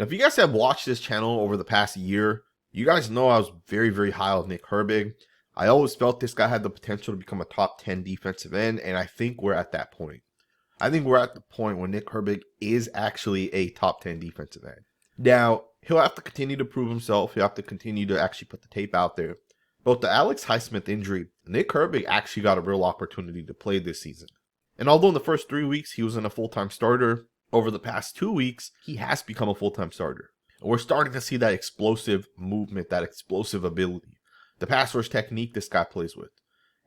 Now, if you guys have watched this channel over the past year, you guys know I was very, very high on Nick Herbig. I always felt this guy had the potential to become a top 10 defensive end, and I think we're at that point. I think we're at the point where Nick Herbig is actually a top 10 defensive end. Now, he'll have to continue to prove himself. He'll have to continue to actually put the tape out there. But with the Alex Highsmith injury, Nick Herbig actually got a real opportunity to play this season. And although in the first 3 weeks he wasn't a full-time starter, over the past 2 weeks, he has become a full-time starter. And we're starting to see that explosive movement, that explosive ability, the pass rush technique this guy plays with.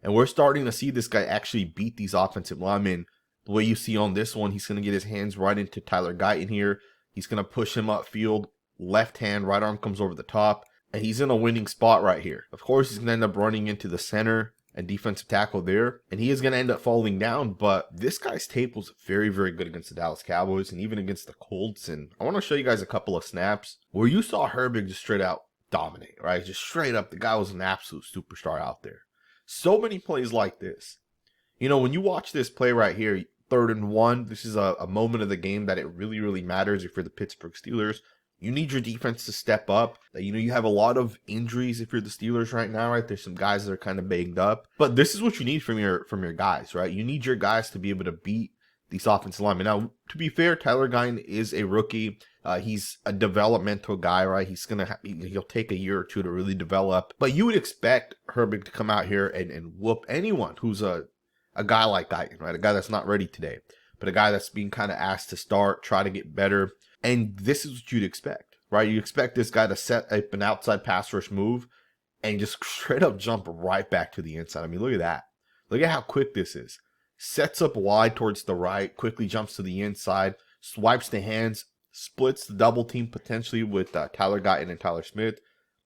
And we're starting to see this guy actually beat these offensive linemen. The way you see on this one, he's going to get his hands right into Tyler Guyton here. He's going to push him upfield. Left hand, right arm comes over the top. And he's in a winning spot right here. Of course, he's going to end up running into the center and defensive tackle there. And he is going to end up falling down. But this guy's tape was very, very good against the Dallas Cowboys and even against the Colts. And I want to show you guys a couple of snaps where you saw Herbig just straight out dominate, right? Just straight up, the guy was an absolute superstar out there. So many plays like this. You know, when you watch this play right here, 3rd and 1, this is a moment of the game that it really, really matters if you're the Pittsburgh Steelers. You need your defense to step up. You know, you have a lot of injuries if you're the Steelers right now, right? There's some guys that are kind of banged up. But this is what you need from your guys, right? You need your guys to be able to beat these offensive linemen. Now, to be fair, Tyler Guyton is a rookie. He's a developmental guy, right? He'll take a year or two to really develop. But you would expect Herbig to come out here and whoop anyone who's a guy like Guyton, right? A guy that's not ready today, but a guy that's being kind of asked to start, try to get better. And this is what you'd expect, right? You expect this guy to set up an outside pass rush move and just straight up jump right back to the inside. I mean, look at that. Look at how quick this is. Sets up wide towards the right, quickly jumps to the inside, swipes the hands, splits the double team potentially with Tyler Guyton and Tyler Smith,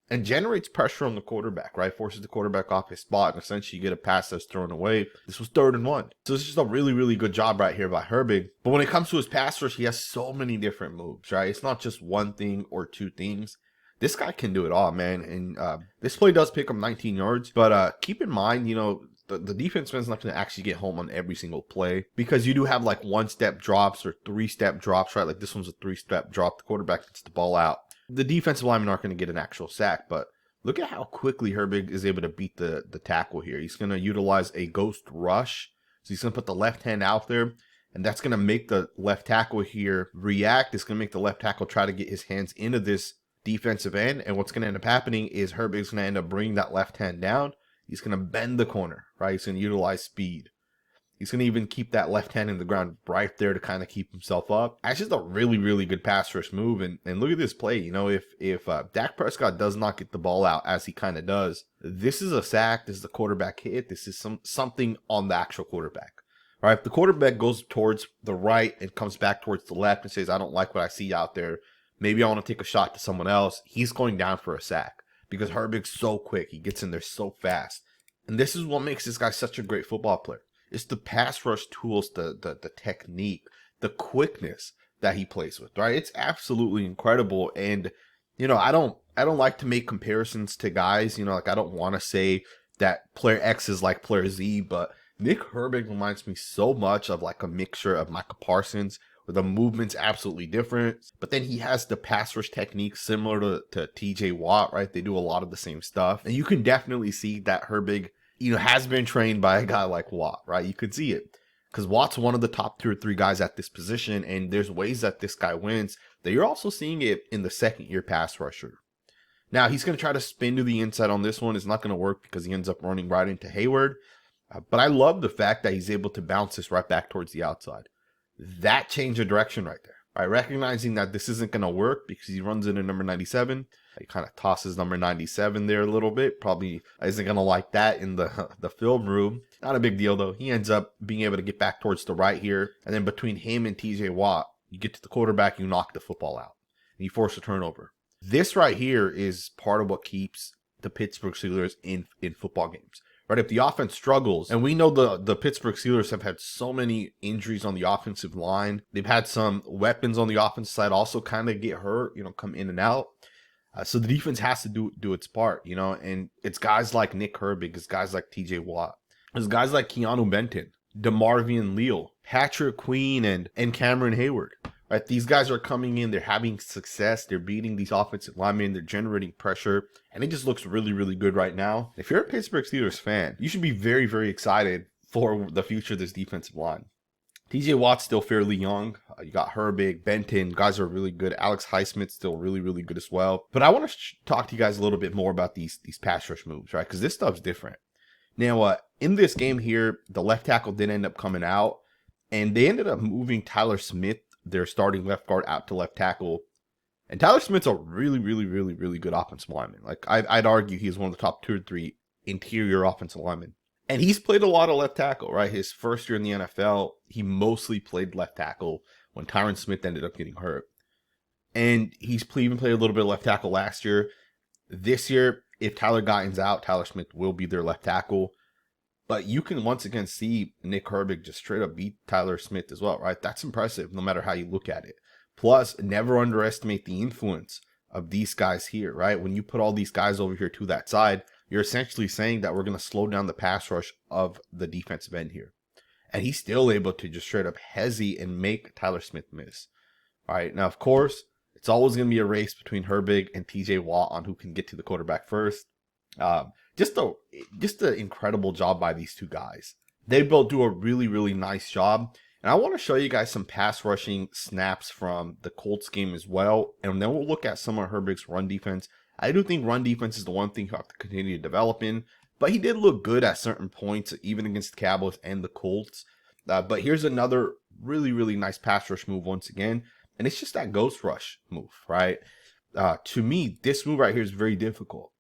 and generates pressure on the quarterback, right? Forces the quarterback off his spot, and essentially you get a pass that's thrown away. This was 3rd and 1. So it's just a really, really good job right here by Herbig. But when it comes to his pass rush, he has so many different moves, right? It's not just one thing or two things. This guy can do it all, man. And this play does pick up 19 yards. But keep in mind, you know, the defenseman's not going to actually get home on every single play because you do have like 1-step drops or 3-step drops, right? Like this one's a 3-step drop. The quarterback gets the ball out. The defensive linemen aren't going to get an actual sack, but look at how quickly Herbig is able to beat the tackle here. He's going to utilize a ghost rush. So he's going to put the left hand out there, and that's going to make the left tackle here react. It's going to make the left tackle try to get his hands into this defensive end, and what's going to end up happening is Herbig's going to end up bringing that left hand down. He's going to bend the corner, right? He's going to utilize speed. He's going to even keep that left hand in the ground right there to kind of keep himself up. That's just a really, really good pass rush move. And look at this play. You know, if Dak Prescott does not get the ball out as he kind of does, this is a sack. This is a quarterback hit. This is something on the actual quarterback. All right, if the quarterback goes towards the right and comes back towards the left and says, I don't like what I see out there, maybe I want to take a shot to someone else, he's going down for a sack because Herbig's so quick. He gets in there so fast. And this is what makes this guy such a great football player. It's the pass rush tools, the technique, the quickness that he plays with, right? It's absolutely incredible. And, you know, I don't like to make comparisons to guys, you know, like I don't want to say that player X is like player Z, but Nick Herbig reminds me so much of like a mixture of Micah Parsons, where the movement's absolutely different. But then he has the pass rush technique similar to TJ Watt, right? They do a lot of the same stuff. And you can definitely see that Herbig, you know, has been trained by a guy like Watt, right? You could see it because Watt's one of the top 2 or 3 guys at this position. And there's ways that this guy wins that you're also seeing it in the 2nd-year pass rusher. Now, he's going to try to spin to the inside on this one. It's not going to work because he ends up running right into Hayward. But I love the fact that he's able to bounce this right back towards the outside. That change of direction right there. Right? Recognizing that this isn't going to work because he runs into number 97. He kind of tosses number 97 there a little bit. Probably isn't going to like that in the film room. Not a big deal, though. He ends up being able to get back towards the right here. And then between him and TJ Watt, you get to the quarterback, you knock the football out. And you force a turnover. This right here is part of what keeps the Pittsburgh Steelers in football games. Right, if the offense struggles, and we know the Pittsburgh Steelers have had so many injuries on the offensive line. They've had some weapons on the offensive side also kind of get hurt, you know, come in and out. So the defense has to do its part, you know, and it's guys like Nick Herbig, it's guys like TJ Watt, it's guys like Keanu Benton, DeMarvion Leal, Patrick Queen, and Cameron Hayward, Right, these guys are coming in, they're having success, they're beating these offensive linemen, they're generating pressure, and it just looks really, really good right now. If you're a Pittsburgh Steelers fan, you should be very, very excited for the future of this defensive line. TJ Watt's still fairly young. You got Herbig, Benton, guys are really good. Alex Highsmith's still really, really good as well. But I want to talk to you guys a little bit more about these pass rush moves, right? Because this stuff's different. Now, in this game here, the left tackle did end up coming out, and they ended up moving Tyler Smith, their starting left guard, out to left tackle. And Tyler Smith's a really, really, really, really good offensive lineman. Like, I'd argue he's one of the top 2 or 3 interior offensive linemen. And he's played a lot of left tackle, right? His first year in the NFL, he mostly played left tackle when Tyron Smith ended up getting hurt. And he's even played a little bit of left tackle last year. This year, if Tyler Guyton's out, Tyler Smith will be their left tackle. But you can once again see Nick Herbig just straight up beat Tyler Smith as well, right? That's impressive no matter how you look at it. Plus, never underestimate the influence of these guys here, right? When you put all these guys over here to that side, you're essentially saying that we're going to slow down the pass rush of the defensive end here. And he's still able to just straight up hesitate and make Tyler Smith miss. All right, now, of course, it's always going to be a race between Herbig and TJ Watt on who can get to the quarterback first. Just an incredible job by these two guys. They both do a really, really nice job. And I want to show you guys some pass rushing snaps from the Colts game as well. And then we'll look at some of Herbig's run defense. I do think run defense is the one thing you have to continue to develop in. But he did look good at certain points, even against the Cowboys and the Colts. But here's another really, really nice pass rush move once again. And it's just that ghost rush move, right? To me, this move right here is very difficult.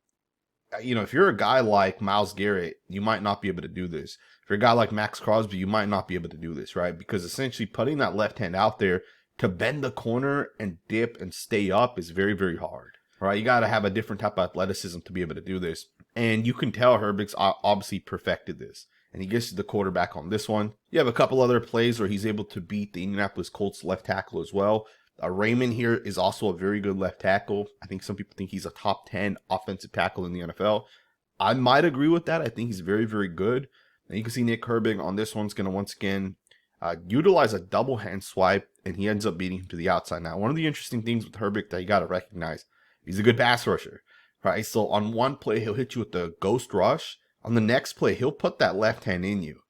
You know, if you're a guy like Myles Garrett, you might not be able to do this. If you're a guy like Max Crosby, you might not be able to do this, right? Because essentially putting that left hand out there to bend the corner and dip and stay up is very, very hard, right? You got to have a different type of athleticism to be able to do this. And you can tell Herbig's obviously perfected this. And he gets to the quarterback on this one. You have a couple other plays where he's able to beat the Indianapolis Colts left tackle as well. Raymond here is also a very good left tackle. I think some people think he's a top 10 offensive tackle in the NFL. I might agree with that. I think he's very, very good. And you can see Nick Herbig on this one's going to once again utilize a double hand swipe, and he ends up beating him to the outside. Now, one of the interesting things with Herbig that you got to recognize, he's a good pass rusher, right? So on one play, he'll hit you with the ghost rush. On the next play, he'll put that left hand in you,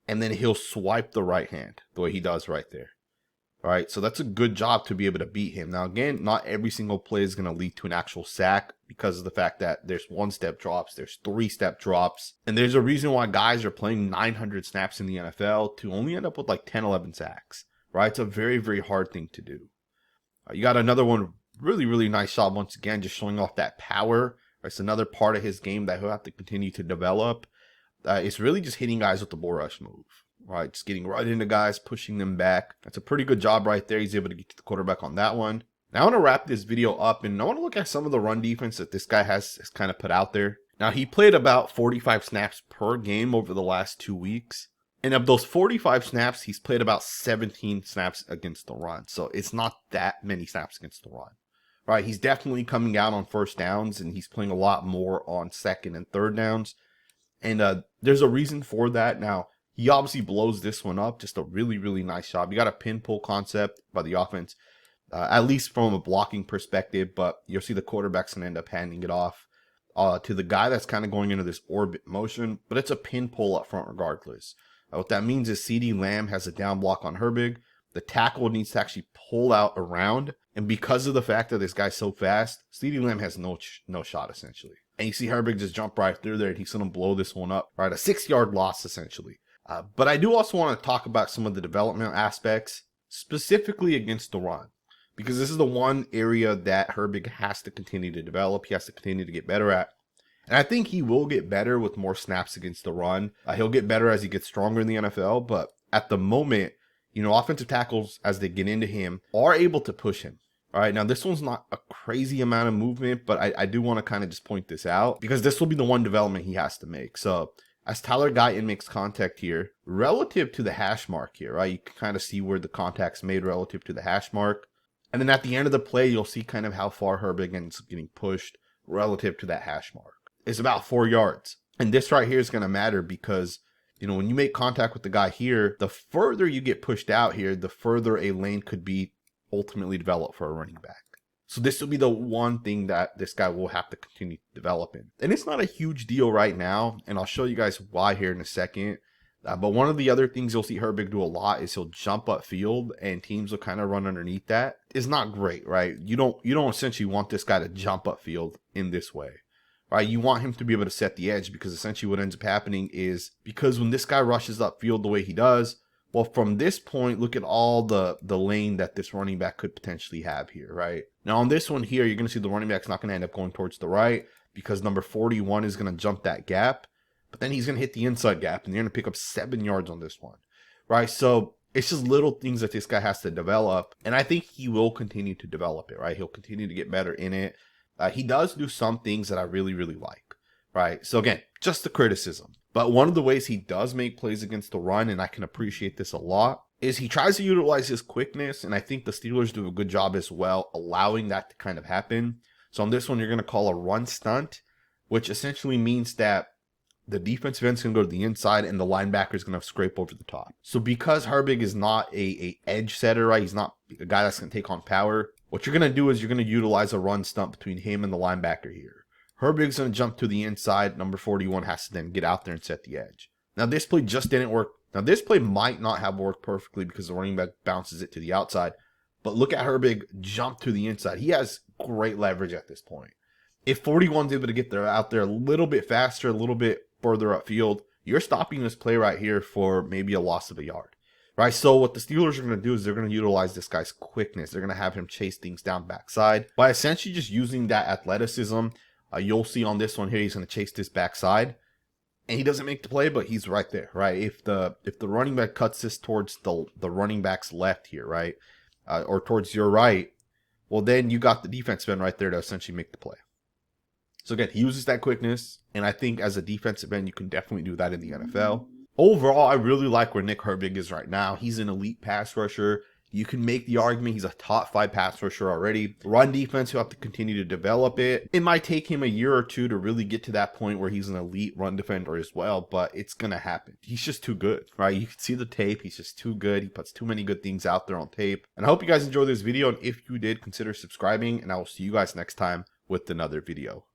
and then he'll swipe the right hand the way he does right there. All right, so that's a good job to be able to beat him. Now, again, not every single play is going to lead to an actual sack because of the fact that there's 1-step drops, there's 3-step drops, and there's a reason why guys are playing 900 snaps in the NFL to only end up with like 10, 11 sacks, right? It's a very, very hard thing to do. You got another one, really, really nice shot once again, just showing off that power. It's another part of his game that he'll have to continue to develop. It's really just hitting guys with the bull rush move. Right, just getting right into guys, pushing them back. That's a pretty good job right there. He's able to get to the quarterback on that one. Now I want to wrap this video up, and I want to look at some of the run defense that this guy has kind of put out there. Now, he played about 45 snaps per game over the last 2 weeks. And of those 45 snaps, he's played about 17 snaps against the run. So it's not that many snaps against the run. Right, he's definitely coming out on first downs, and he's playing a lot more on second and third downs. And there's a reason for that. Now, he obviously blows this one up. Just a really, really nice job. You got a pin pull concept by the offense, at least from a blocking perspective. But you'll see the quarterback's going to end up handing it off to the guy that's kind of going into this orbit motion. But it's a pin pull up front regardless. What that means is CeeDee Lamb has a down block on Herbig. The tackle needs to actually pull out around. And because of the fact that this guy's so fast, CeeDee Lamb has no shot essentially. And you see Herbig just jump right through there, and he's going to blow this one up. Right, a 6-yard loss essentially. But I do also want to talk about some of the development aspects, specifically against the run, because this is the one area that Herbig has to continue to develop. He has to continue to get better at. And I think he will get better with more snaps against the run. He'll get better as he gets stronger in the NFL. But at the moment, you know, offensive tackles, as they get into him, are able to push him. All right, now this one's not a crazy amount of movement, but I do want to kind of just point this out because this will be the one development he has to make. So as Tyler Guyton makes contact here, relative to the hash mark here, right? You can kind of see where the contact's made relative to the hash mark. And then at the end of the play, you'll see kind of how far Herbig ends up getting pushed relative to that hash mark. It's about 4 yards. And this right here is going to matter because, you know, when you make contact with the guy here, the further you get pushed out here, the further a lane could be ultimately develop for a running back. So this will be the one thing that this guy will have to continue to develop in. And it's not a huge deal right now, and I'll show you guys why here in a second. But one of the other things you'll see Herbig do a lot is he'll jump up field, and teams will kind of run underneath that. It's not great, right? You don't essentially want this guy to jump up field in this way, right? You want him to be able to set the edge, because essentially what ends up happening is, because when this guy rushes up field the way he does, well, from this point, look at all the lane that this running back could potentially have here, right? Now, on this one here, you're going to see the running back's not going to end up going towards the right, because number 41 is going to jump that gap. But then he's going to hit the inside gap, and you're going to pick up 7 yards on this one, right? So it's just little things that this guy has to develop, and I think he will continue to develop it, right? He'll continue to get better in it. He does do some things that I really, really like, right? So again, just the criticism. But one of the ways he does make plays against the run, and I can appreciate this a lot, is he tries to utilize his quickness, and I think the Steelers do a good job as well allowing that to kind of happen. So on this one, you're going to call a run stunt, which essentially means that the defensive end's going to go to the inside, and the linebacker is going to scrape over the top. So because Herbig is not a edge setter, right? He's not a guy that's going to take on power. What you're going to do is you're going to utilize a run stunt between him and the linebacker here. Herbig's going to jump to the inside. Number 41 has to then get out there and set the edge. Now, this play just didn't work. Now, this play might not have worked perfectly because the running back bounces it to the outside. But look at Herbig jump to the inside. He has great leverage at this point. If 41's able to get out there a little bit faster, a little bit further upfield, you're stopping this play right here for maybe a loss of a yard, right? So what the Steelers are going to do is they're going to utilize this guy's quickness. They're going to have him chase things down backside by essentially just using that athleticism. You'll see on this one here, he's going to chase this backside, and he doesn't make the play, but he's right there, right? If the running back cuts this towards the running back's left here, right, or towards your right, well, then you got the defensive end right there to essentially make the play. So again, he uses that quickness, and I think as a defensive end, you can definitely do that in the NFL. Overall, I really like where Nick Herbig is right now. He's an elite pass rusher. You can make the argument he's a top 5 pass rusher already. Run defense, you'll have to continue to develop it. It might take him a year or two to really get to that point where he's an elite run defender as well, but it's going to happen. He's just too good, right? You can see the tape. He's just too good. He puts too many good things out there on tape. And I hope you guys enjoyed this video, and if you did, consider subscribing, and I will see you guys next time with another video.